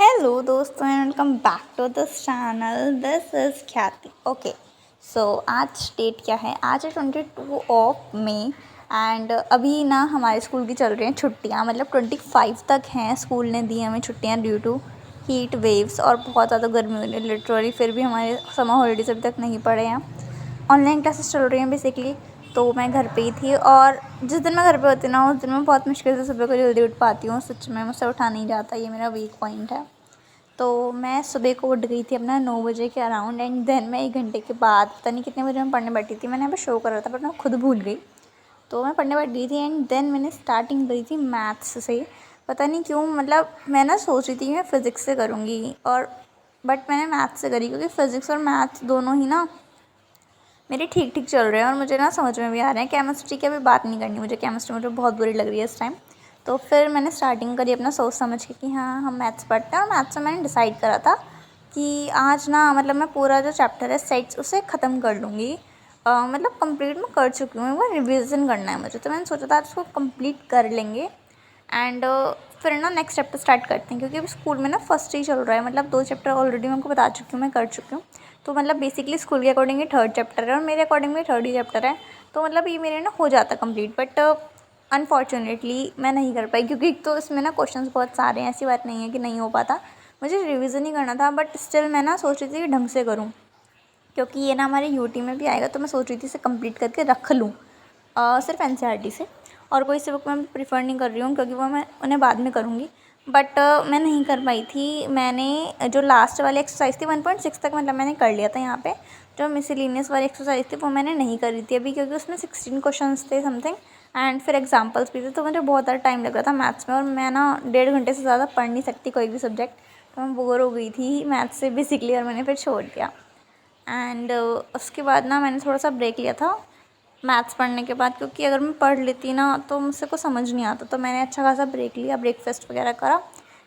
Hello दोस्तों and welcome back to this channel. This is Khyati. Okay, so आज date क्या है? आज है 22 मई एंड अभी ना हमारे स्कूल की चल रही हैं छुट्टियां। मतलब 25 तक हैं, स्कूल ने दी हमें छुट्टियां ड्यू टू हीट वेव्स और बहुत ज़्यादा गर्मी हो रही है लिटरली। फिर भी हमारे समर हॉलीडेज अभी तक नहीं पड़े हैं। ऑनलाइन क्लासेस चल रही हैं बेसिकली। तो मैं घर पे ही थी और जिस दिन मैं घर पे होती हूँ ना उस दिन मैं बहुत मुश्किल से सुबह को जल्दी उठ पाती हूँ। सच में मुझसे उठा नहीं जाता, ये मेरा वीक पॉइंट है। तो मैं सुबह को उठ गई थी अपना 9 बजे के अराउंड एंड देन मैं 1 घंटे के बाद पता नहीं कितने बजे मैं पढ़ने बैठी थी। मैंने यहाँ पे शो कर रहा था बट मैं खुद भूल गई। तो मैं पढ़ने बैठ गई थी एंड देन मैंने स्टार्टिंग करी थी मैथ्स से। पता नहीं क्यों, मतलब मैं ना सोच रही थी कि मैं फ़िज़िक्स से करूँगी और बट मैंने मैथ्स से करी क्योंकि फ़िज़िक्स और मैथ्स दोनों ही ना मेरे ठीक ठीक चल रहे हैं और मुझे ना समझ में भी आ रहे हैं। केमिस्ट्री की अभी बात नहीं करनी मुझे, केमिस्ट्री मुझे बहुत बुरी लग रही है इस टाइम। तो फिर मैंने स्टार्टिंग करी अपना सोच समझ के कि हाँ हम मैथ्स पढ़ते हैं। और मैथ्स में मैंने डिसाइड करा था कि आज ना मतलब मैं पूरा जो चैप्टर है सेट्स उसे ख़त्म कर लूँगी। मतलब कंप्लीट मैं कर चुकी हूँ, वो रिविज़न करना है मुझे। तो मैंने सोचा था आज उसको कंप्लीट कर लेंगे एंड फिर ना नेक्स्ट चैप्टर स्टार्ट करते हैं क्योंकि अभी स्कूल में ना फर्स्ट ही चल रहा है। मतलब 2 चैप्टर ऑलरेडी मैं आपको बता चुकी हूँ, मैं कर चुकी हूँ। तो मतलब बेसिकली स्कूल के अकॉर्डिंग ये 3rd चैप्टर है और मेरे अकॉर्डिंग भी 3rd ही चैप्टर है। तो मतलब ये मेरे ना हो जाता कंप्लीट बट अनफॉर्चुनेटली मैं नहीं कर पाई क्योंकि एक तो इसमें ना क्वेश्चंस बहुत सारे हैं। ऐसी बात नहीं है कि नहीं हो पाता, मुझे रिविज़न ही करना था बट स्टिल मैं ना सोच रही थी कि ढंग से करूँ क्योंकि ये ना हमारे यूटी में भी आएगा। तो मैं सोच रही थी इसे कंप्लीट करके रख लूँ सिर्फ एनसीईआरटी से। और कोई से बुक मैं प्रेफर नहीं कर रही हूँ क्योंकि वो मैं उन्हें बाद में करूँगी। बट मैं नहीं कर पाई थी। मैंने जो लास्ट वाली एक्सरसाइज थी 1.6 तक मतलब मैंने कर लिया था। यहाँ पे जो मिसलिनियस वाली एक्सरसाइज थी वो मैंने नहीं करी थी अभी क्योंकि उसमें 16 क्वेश्चंस थे समथिंग एंड फिर एग्जाम्पल्स भी थे। तो मुझे बहुत ज़्यादा टाइम लग रहा था मैथ्स में और मैं ना 1.5 घंटे से ज़्यादा पढ़ नहीं सकती कोई भी सब्जेक्ट। तो मैं बोर हो गई थी मैथ्स से बेसिकली और मैंने फिर छोड़ दिया। एंड उसके बाद ना मैंने थोड़ा सा ब्रेक लिया था मैथ्स पढ़ने के बाद क्योंकि अगर मैं पढ़ लेती ना तो मुझसे कुछ समझ नहीं आता। तो मैंने अच्छा खासा ब्रेक लिया, ब्रेकफास्ट वगैरह करा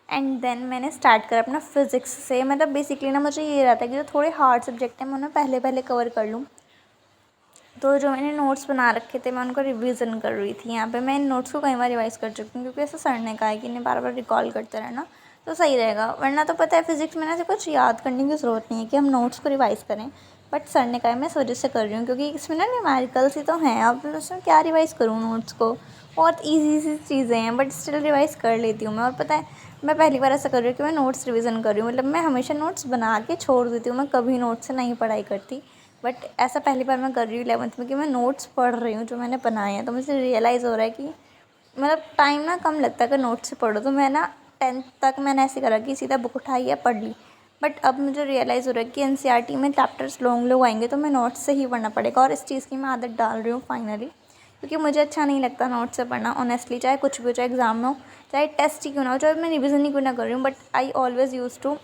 एंड देन मैंने स्टार्ट करा अपना फ़िज़िक्स से। मतलब बेसिकली ना मुझे ये रहता है कि जो थोड़े हार्ड सब्जेक्ट हैं मैं उन्हें पहले पहले कवर कर लूँ। तो जो मैंने नोट्स बना रखे थे मैं उनको रिवीजन कर रही थी। यहाँ पे मैं इन नोट्स को कई बार रिवाइज़ कर चुकी हूँ क्योंकि ऐसा सर ने कहा है कि इन्हें बार बार रिकॉल करते रहना तो सही रहेगा। वरना तो पता है फ़िज़िक्स में ना ऐसे कुछ याद करने की ज़रूरत नहीं है कि हम नोट्स को रिवाइज़ करें। बट सर ने कहा है मैं इस वजह से कर रही हूँ क्योंकि इसमें ना न्यूमेरिकल्स ही तो हैं। अब उसमें क्या रिवाइज़ करूँ नोट्स को, बहुत ईजी सी चीज़ें हैं बट स्टिल रिवाइज़ कर लेती हूँ मैं। और पता है मैं पहली बार ऐसा कर रही हूँ कि मैं नोट्स रिवीजन कर रही हूँ। मतलब मैं हमेशा नोट्स बना के छोड़ देती हूँ, मैं कभी नोट्स से नहीं पढ़ाई करती। बट ऐसा पहली बार मैं कर रही हूँ 11th में कि मैं नोट्स पढ़ रही हूँ जो मैंने बनाए हैं। तो मुझे रियलाइज़ हो रहा है कि मतलब टाइम ना कम लगता है अगर नोट्स से पढ़ो। तो मैं ना 10th तक मैंने ऐसे करा कि सीधा बुक उठाई या पढ़ ली। बट अब मुझे रियलाइज़ हो रहा है कि एनसीईआरटी में चैप्टर्स लॉन्ग लॉन्ग आएंगे तो मैं नोट्स से ही पढ़ना पड़ेगा और इस चीज़ की मैं आदत डाल रही हूँ फाइनली क्योंकि मुझे अच्छा नहीं लगता नोट्स से पढ़ना ऑनेस्टली। चाहे कुछ भी हो, चाहे एग्ज़ाम में हो, चाहे टेस्ट ही क्यों ना हो, चाहे मैं रिविज़न ही क्यों ना कर रही हूँ, but I always use to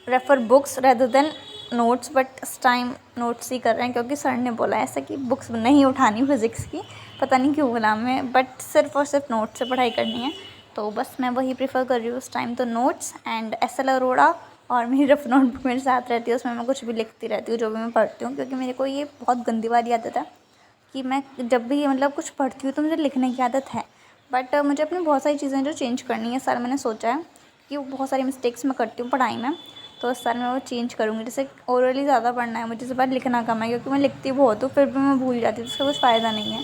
refer books rather than notes. But इस टाइम नोट्स ही कर रहे हैं क्योंकि सर ने बोला है ऐसा कि बुक्स नहीं उठानी फ़िज़िक्स की, पता नहीं क्यों बोला हमें, बट सिर्फ और सिर्फ नोट्स से पढ़ाई करनी है। तो बस मैं वही प्रेफर कर रही हूँ उस टाइम, तो notes and S L Arora. और मेरी रफ नोटबुक मेरे साथ रहती है, उसमें मैं कुछ भी लिखती रहती हूँ जो भी मैं पढ़ती हूँ क्योंकि मेरे को ये बहुत गंदी वाली आदत है कि मैं जब भी मतलब कुछ पढ़ती हूँ तो मुझे लिखने की आदत है। बट मुझे अपनी बहुत सारी चीज़ें जो चेंज करनी है सर मैंने सोचा है कि वो बहुत सारी मिस्टेक्स मैं करती हूँ पढ़ाई में। तो इस साल मैं वो चेंज करूँगी। जैसे ओरली ज़्यादा पढ़ना है मुझे, इस बार लिखना कम है क्योंकि मैं लिखती बहुत हूँ फिर भी मैं भूल जाती हूँ, तो उसका कुछ फ़ायदा नहीं है।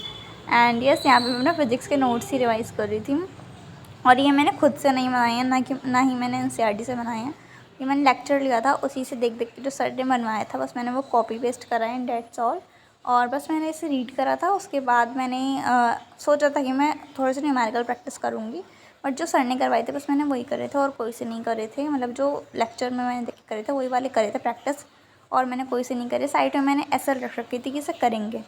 एंड यस, यहाँ पे मैं ना फिज़िक्स के नोट्स ही रिवाइज़ कर रही थी और ये मैंने खुद से नहीं बनाए हैं, ना ही मैंने एनसीईआरटी से बनाए हैं। ये मैंने लेक्चर लिया था उसी से देख देख के जो सर ने बनवाया था, बस मैंने वो कॉपी पेस्ट करा है, डेट्स ऑल। और बस मैंने इसे रीड करा था। उसके बाद मैंने सोचा था कि मैं थोड़े से न्यूमेरिकल प्रैक्टिस करूँगी बट जो सर ने करवाए थे बस मैंने वही करे थे और कोई से नहीं करे थे। मतलब जो लेक्चर में मैंने देख के करे थे वही वाले करे थे प्रैक्टिस और मैंने कोई से नहीं करे। साइड में मैंने ऐसा रख रखी थी कि इसे करेंगे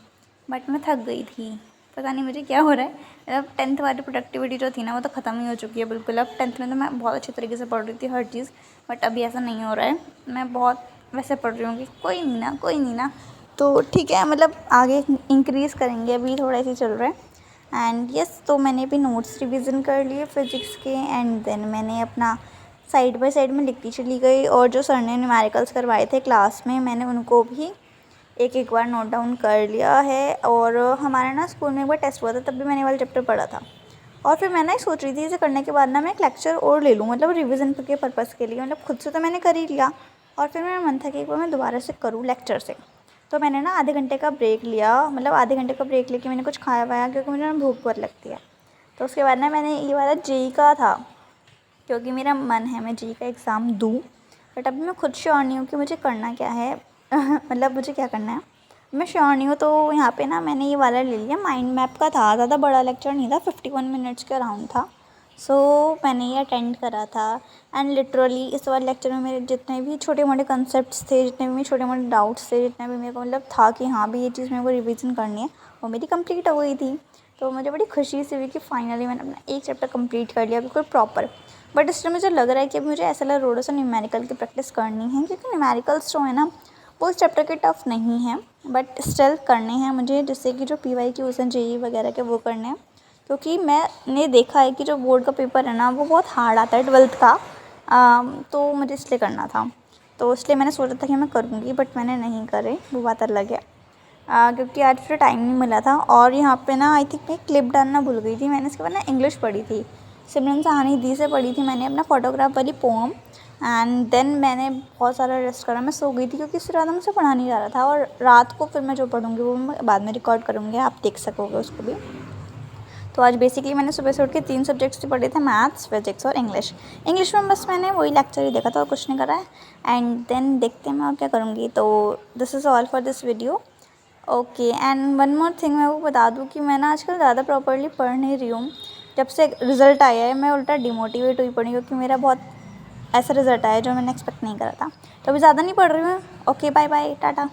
बट मैं थक गई थी, पता नहीं मुझे क्या हो रहा है। मतलब 10th वाली प्रोडक्टिविटी जो थी ना वो तो ख़त्म ही हो चुकी है बिल्कुल। अब 10th में तो मैं बहुत अच्छे तरीके से पढ़ रही थी हर चीज़, बट अभी ऐसा नहीं हो रहा है। मैं बहुत वैसे पढ़ रही हूँ कि कोई नहीं ना, कोई नहीं ना, तो ठीक है। मतलब आगे इंक्रीज़ करेंगे, अभी थोड़ा ऐसे चल रहा है। एंड यस, तो मैंने भी नोट्स रिवीजन कर लिए फ़िज़िक्स के एंड देन मैंने अपना साइड बाय साइड में लिखती चली गई। और जो सर ने न्यूमेरिकल्स करवाए थे क्लास में मैंने उनको भी एक एक बार नोट डाउन कर लिया है। और हमारे ना स्कूल में एक बार टेस्ट हुआ था तब भी मैंने वाला चैप्टर पढ़ा था। और फिर मैं ना सोच रही थी इसे करने के बाद ना मैं एक लेक्चर और ले लूँ, मतलब रिवीजन के पर्पज़ के लिए, मतलब खुद से तो मैंने कर ही लिया और फिर मेरा मन था कि एक बार मैं दोबारा से करूँ लेक्चर से। तो मैंने ना आधे घंटे का ब्रेक लिया, मतलब आधे घंटे का ब्रेक लेके मैंने कुछ खाया वाया, क्योंकि मुझे ना भूख बहुत लगती है। तो उसके बाद ना मैंने ये वाला जेईई का था, क्योंकि मेरा मन है मैं जेईई का एग्ज़ाम दूँ, बट अभी मैं खुद श्योर नहीं हूँ कि मुझे करना क्या है मतलब मुझे क्या करना है मैं श्योर नहीं हूँ। तो यहाँ पे ना मैंने ये वाला ले लिया, माइंड मैप का था, ज़्यादा बड़ा लेक्चर नहीं था, 51 मिनट्स के अराउंड था। सो मैंने ये अटेंड करा था एंड लिटरली इस वाले लेक्चर में मेरे जितने भी छोटे मोटे कंसेप्ट्स थे, जितने भी छोटे मोटे डाउट्स थे, जितने भी मेरे को मतलब था कि हाँ भी ये चीज़ मेरे को रिवीजन करनी है, वो मेरी कंप्लीट हो गई थी। तो मुझे बड़ी खुशी सी हुई कि फाइनली मैंने अपना एक चैप्टर कंप्लीट कर लिया बिल्कुल प्रॉपर। बट इसलिए मुझे लग रहा है कि अभी मुझे ऐसा लग रोड से न्यूमेरिकल की प्रैक्टिस करनी है, क्योंकि न्यूमेरिकल्स जो है ना वो इस चैप्टर के टफ़ नहीं है, बट स्टिल करने हैं मुझे, जिससे कि जो PYQs हैं जेईई वगैरह के वो करने हैं। क्योंकि मैंने देखा है कि जो बोर्ड का पेपर है ना वो बहुत हार्ड आता है 12th का, तो मुझे इसलिए करना था। तो इसलिए मैंने सोचा था कि मैं करूँगी, बट मैंने नहीं करे, वो बात अलग है। क्योंकि आज फिर टाइम नहीं मिला था। और यहाँ पे ना आई थिंक मैं क्लिप डालना भूल गई थी। मैंने इसके बाद ना इंग्लिश पढ़ी थी, सिमरन सहानी दी से पढ़ी थी मैंने अपना फोटोग्राफ वाली पोम, एंड देन मैंने बहुत सारा रेस्ट करा। मैं सो गई थी क्योंकि इससे ज़्यादा मुझसे पढ़ा नहीं जा रहा था, और रात को फिर मैं जो पढ़ूँगी वो मैं बाद में रिकॉर्ड करूँगी, आप देख सकोगे उसको भी। तो आज बेसिकली मैंने सुबह से उठ के 3 सब्जेक्ट्स पढ़े थे, मैथ्स, फिजिक्स और इंग्लिश। इंग्लिश में बस मैंने वही लेक्चर ही देखा था और कुछ नहीं करा है। एंड देन देखते हैं मैं और क्या करूँगी। तो this is all for this video. Okay, and one more thing मैं वो बता दूँ कि मैं ना आजकल ज़्यादा प्रॉपर्ली पढ़ नहीं रही हूँ। जब से रिज़ल्ट आया है मैं उल्टा डिमोटिवेट हुई पढ़ी, क्योंकि मेरा बहुत ऐसा रिज़ल्ट आया जो मैंने एक्सपेक्ट नहीं करा था। तो अभी ज़्यादा नहीं पढ़ रही हूँ। Okay, bye bye, Tata.